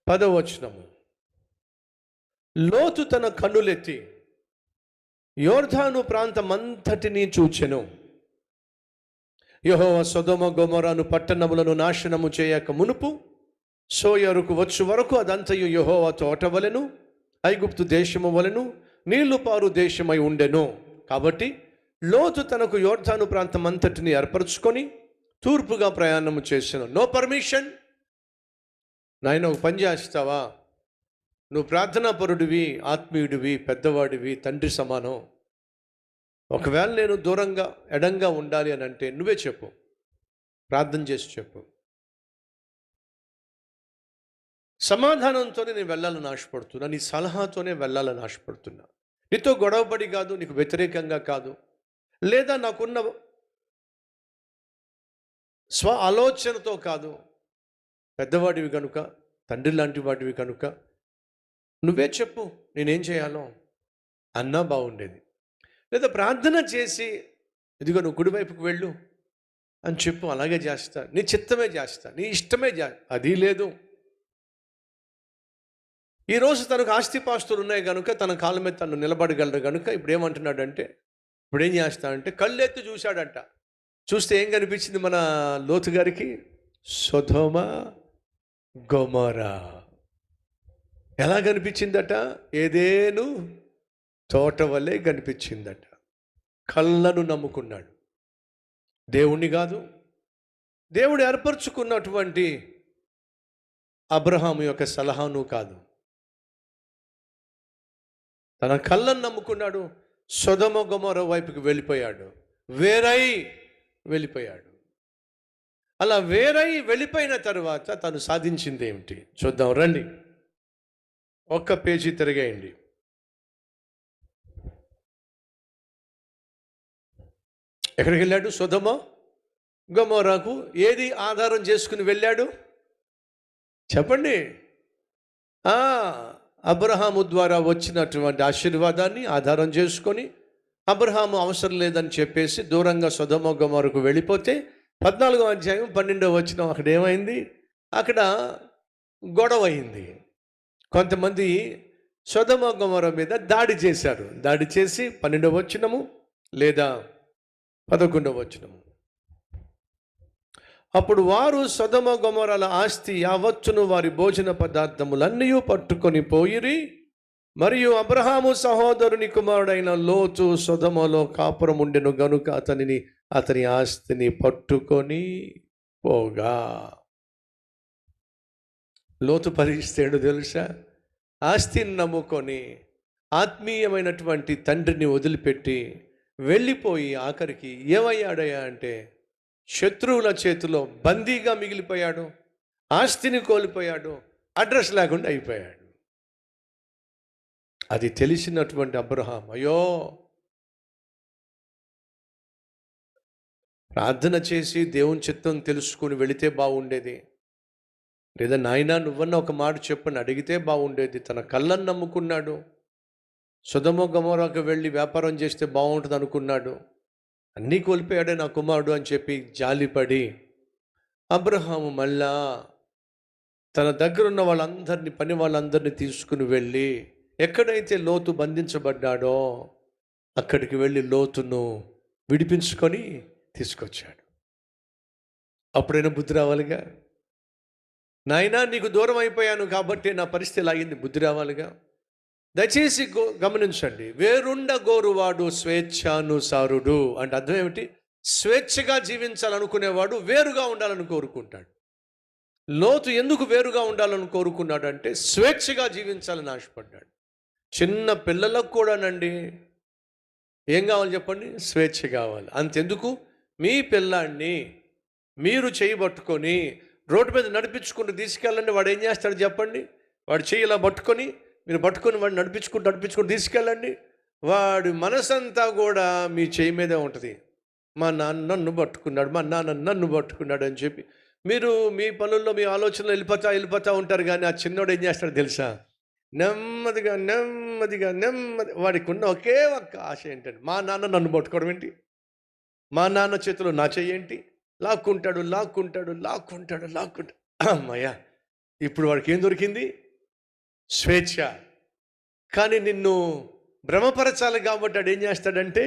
పదవచనము. లోతు తన కన్నులెత్తి యొర్దాను ప్రాంతమంతటినీ చూచెను. యెహోవా సొదొమ గొమొరాను పట్టణములను నాశనము చేయక మునుపు సోయరుకు వచ్చు వరకు అదంతయు యెహోవా తోట వలెను ఐగుప్తు దేశము వలెను నీళ్లు పారు దేశమై ఉండెను. కాబట్టి లోతు తనకు యొర్దాను ప్రాంతమంతటిని ఏర్పరచుకొని తూర్పుగా ప్రయాణము చేసెను. No permission. నాయన ఒక పని చేస్తావా? నువ్వు ప్రార్థనాపరుడివి, ఆత్మీయుడివి, పెద్దవాడివి, తండ్రి సమానం. ఒకవేళ నేను దూరంగా ఎడంగా ఉండాలి అని అంటే నువ్వే చెప్పు, ప్రార్థన చేసి చెప్పు. సమాధానంతోనే నేను వెళ్ళాలని ఆశపడుతున్నా, నీ సలహాతోనే వెళ్ళాలని ఆశపడుతున్నా. నీతో గొడవపడి కాదు, నీకు వ్యతిరేకంగా కాదు, లేదా నాకున్న స్వ ఆలోచనతో కాదు. పెద్దవాడివి కనుక, తండ్రి లాంటి వాడివి కనుక నువ్వే చెప్పు నేనేం చేయాలో అన్నా బాగుండేది. లేదా ప్రార్థన చేసి ఇదిగో నువ్వు కుడివైపుకు వెళ్ళు అని చెప్పు, అలాగే చేస్తా, నీ చిత్తమే చేస్తా, నీ ఇష్టమే అది లేదు. ఈరోజు తనకు ఆస్తిపాస్తులు ఉన్నాయి కనుక తన కాళ్ళ మీద తను నిలబడగలరు కనుక ఇప్పుడు ఏమంటున్నాడంటే, ఇప్పుడు ఏం చేస్తాడంటే కళ్ళెత్తి చూశాడంట. చూస్తే ఏం కనిపించింది మన లోతు గారికి? సొదొమ గొమొరా. ఎలా కనిపించిందట? ఏదేను తోట వలె కనిపించిందట. కళ్ళను నమ్ముకున్నాడు, దేవుణ్ణి కాదు. దేవుడు ఏర్పరచుకున్నటువంటి అబ్రహాము యొక్క సలహాను కాదు, తన కళ్ళను నమ్ముకున్నాడు. సొదొమ గొమొర వైపుకి వెళ్ళిపోయాడు, వేరై వెళ్ళిపోయాడు. అలా వేరై వెళ్ళిపోయిన తర్వాత తను సాధించింది ఏమిటి చూద్దాం రండి. ఒక్క పేజీ తిరిగేయండి. ఎక్కడికి వెళ్ళాడు? సొదొమ గొమొరాకు ఏది ఆధారం చేసుకుని వెళ్ళాడు చెప్పండి? అబ్రహాము ద్వారా వచ్చినటువంటి ఆశీర్వాదాన్ని ఆధారం చేసుకొని అబ్రహాము అవసరం లేదని చెప్పేసి దూరంగా సొదొమ గొమొరకు వెళ్ళిపోతే 14వ అధ్యాయం 12వ వచనం అక్కడ ఏమైంది? అక్కడ గొడవ అయింది. కొంతమంది సొదొమ గొమొర మీద దాడి చేశారు. దాడి చేసి 12వ వచనము లేదా 11వ వచనము, అప్పుడు వారు సొదొమ గొమొరల ఆస్తి యావత్తును వారి భోజన పదార్థములన్నీ పట్టుకొని పోయిరి. మరియు అబ్రహాము సహోదరుని కుమారుడైన లోతు సొదొమలో కాపురం ఉండెను గనుక అతని ఆస్తిని పట్టుకొని పోగా. లోతు పరిస్థితి ఏంటో తెలుసా? ఆస్తిని నమ్ముకొని ఆత్మీయమైనటువంటి తండ్రిని వదిలిపెట్టి వెళ్ళిపోయి ఆఖరికి ఏమయ్యాడయ్యా అంటే శత్రువుల చేతిలో బందీగా మిగిలిపోయాడు, ఆస్తిని కోల్పోయాడు, అడ్రస్ లేకుండా అయిపోయాడు. అది తెలిసినటువంటి అబ్రహాం, అయ్యో ప్రార్థన చేసి దేవుని చిత్తం తెలుసుకుని వెళితే బాగుండేది, లేదా నాయనా నువ్వన్న ఒక మాట చెప్పని అడిగితే బాగుండేది. తన కళ్ళను నమ్ముకున్నాడు. సొదొమ గొమొరాకు వెళ్ళి వ్యాపారం చేస్తే బాగుంటుంది అనుకున్నాడు. అన్నీ కోల్పోయాడే నా కుమారుడు అని చెప్పి జాలిపడి అబ్రహాము మళ్ళా తన దగ్గర ఉన్న వాళ్ళందరినీ, పని వాళ్ళందరినీ తీసుకుని వెళ్ళి ఎక్కడైతే లోతు బంధించబడ్డాడో అక్కడికి వెళ్ళి లోతును విడిపించుకొని తీసుకొచ్చాడు. అప్పుడైనా బుద్ధి రావాలిగా. నాయనా నీకు దూరం అయిపోయాను కాబట్టి నా పరిస్థితి లాగింది, బుద్ధి రావాలిగా. దయచేసి గమనించండి, వేరుండ గోరువాడు స్వేచ్ఛానుసారుడు అంటే అర్థం ఏమిటి? స్వేచ్ఛగా జీవించాలనుకునేవాడు వేరుగా ఉండాలని కోరుకుంటాడు. లోతు ఎందుకు వేరుగా ఉండాలని కోరుకున్నాడంటే స్వేచ్ఛగా జీవించాలని ఆశపడ్డాడు. చిన్న పిల్లలకు కూడానండి ఏం కావాలి చెప్పండి? స్వేచ్ఛ కావాలి. అంతెందుకు, మీ పిల్లాన్ని మీరు చేయబట్టుకొని రోడ్డు మీద నడిపించుకుంటూ తీసుకెళ్ళండి, వాడు ఏం చేస్తాడు చెప్పండి? వాడు చెయ్యి ఇలా పట్టుకొని మీరు పట్టుకొని వాడిని నడిపించుకుంటూ తీసుకెళ్ళండి, వాడి మనసంతా కూడా మీ చెయ్యి మీదే ఉంటుంది. మా నాన్న నన్ను పట్టుకున్నాడు, మా నాన్న నన్ను పట్టుకున్నాడు అని చెప్పి మీరు మీ పనుల్లో మీ ఆలోచనలు వెళ్ళిపోతా ఉంటారు. కానీ ఆ చిన్నోడు ఏం చేస్తాడు తెలుసా? నెమ్మదిగా వాడికి ఉన్న ఒకే ఒక్క ఆశ ఏంటంటే మా నాన్న నన్ను పట్టుకోవడం ఏంటి, మా నాన్న చేతిలో నా చెయ్యేంటి, లాక్కుంటాడు. అమ్మయ్య, ఇప్పుడు వాడికి ఏం దొరికింది? స్వేచ్ఛ. కానీ నిన్ను భ్రమపరచాలి కాబట్టి వాడు ఏం చేస్తాడంటే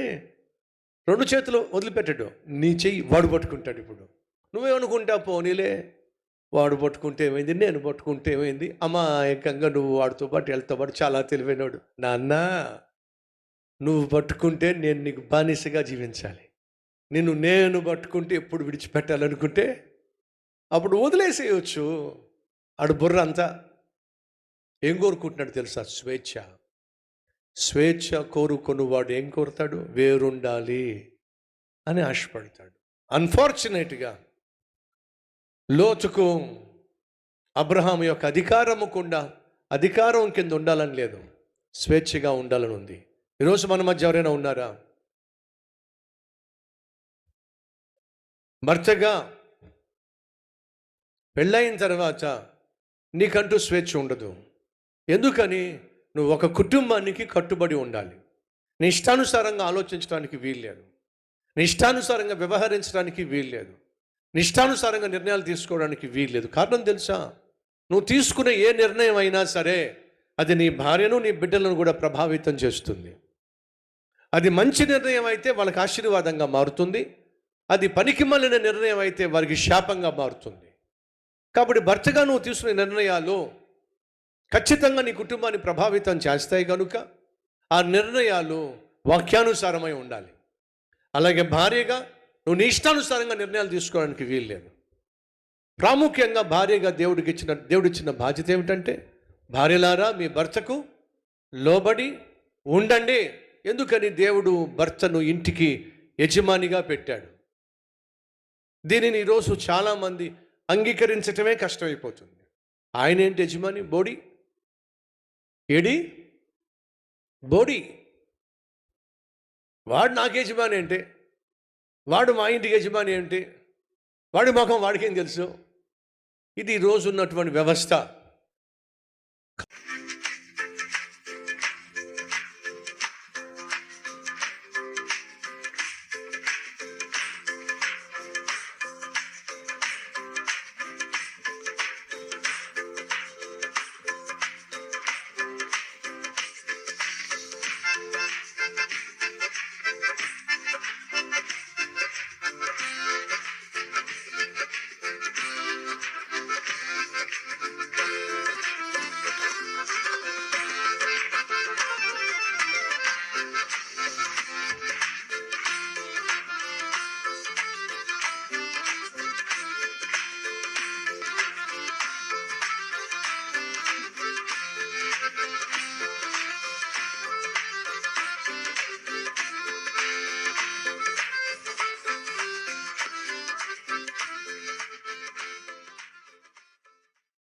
2 చేతులు వదిలిపెట్టాడు, నీ చెయ్యి వాడు పట్టుకుంటాడు. ఇప్పుడు నువ్వేమనుకుంటావు? పోనీలే, వాడు పట్టుకుంటే ఏమైంది, నేను పట్టుకుంటే ఏమైంది, అమాయకంగా నువ్వు వాడితో పాటు వెళ్తా పాటు చాలా తెలివైనవాడు. నాన్న, నువ్వు పట్టుకుంటే నేను నీకు బానిసగా జీవించాలి, నేను పట్టుకుంటే ఎప్పుడు విడిచిపెట్టాలనుకుంటే అప్పుడు వదిలేసేయచ్చు. ఆడు బుర్ర అంతా ఏం కోరుకుంటున్నాడు తెలుసా? స్వేచ్ఛ కోరుకొని వాడు ఏం కోరుతాడు? వేరుండాలి అని ఆశపడతాడు. అన్ఫార్చునేట్గా లోతుకు అబ్రహాం యొక్క అధికారం కింద ఉండాలని లేదు, స్వేచ్ఛగా ఉండాలని ఉంది. ఈరోజు మన మధ్య ఎవరైనా ఉన్నారా? భర్తగా పెళ్ళైన తర్వాత నీకంటూ స్వేచ్ఛ ఉండదు. ఎందుకని? నువ్వు ఒక కుటుంబానికి కట్టుబడి ఉండాలి. నీ ఇష్టానుసారంగా ఆలోచించడానికి వీల్లేదు, నీ ఇష్టానుసారంగా వ్యవహరించడానికి వీల్లేదు, నీ ఇష్టానుసారంగా నిర్ణయాలు తీసుకోవడానికి వీల్లేదు. కారణం తెలుసా? నువ్వు తీసుకునే ఏ నిర్ణయం అయినా సరే అది నీ భార్యను నీ బిడ్డలను కూడా ప్రభావితం చేస్తుంది. అది మంచి నిర్ణయం అయితే వాళ్ళకి ఆశీర్వాదంగా మారుతుంది, అది పనికిమాలిన నిర్ణయం అయితే వారికి శాపంగా మారుతుంది. కాబట్టి భర్తగా నువ్వు తీసుకునే నిర్ణయాలు ఖచ్చితంగా నీ కుటుంబాన్ని ప్రభావితం చేస్తాయి కనుక ఆ నిర్ణయాలు వాక్యానుసారమై ఉండాలి. అలాగే భార్యగా నువ్వు నీ ఇష్టానుసారంగా నిర్ణయాలు తీసుకోవడానికి వీల్లేదు. ప్రాముఖ్యంగా భార్యగా దేవుడిచ్చిన బాధ్యత ఏమిటంటే, భార్యలారా మీ భర్తకు లోబడి ఉండండి. ఎందుకని? దేవుడు భర్తను ఇంటికి యజమానిగా పెట్టాడు. దీనిని ఈరోజు చాలామంది అంగీకరించటమే కష్టమైపోతుంది. ఆయన ఏంటి యజమాని? బోడి వాడు నాకు యజమాని అంటే, వాడు మా ఇంటికి యజమాని అంటే, వాడి ముఖం వాడికేం తెలుసు? ఇది ఈరోజు ఉన్నటువంటి వ్యవస్థ.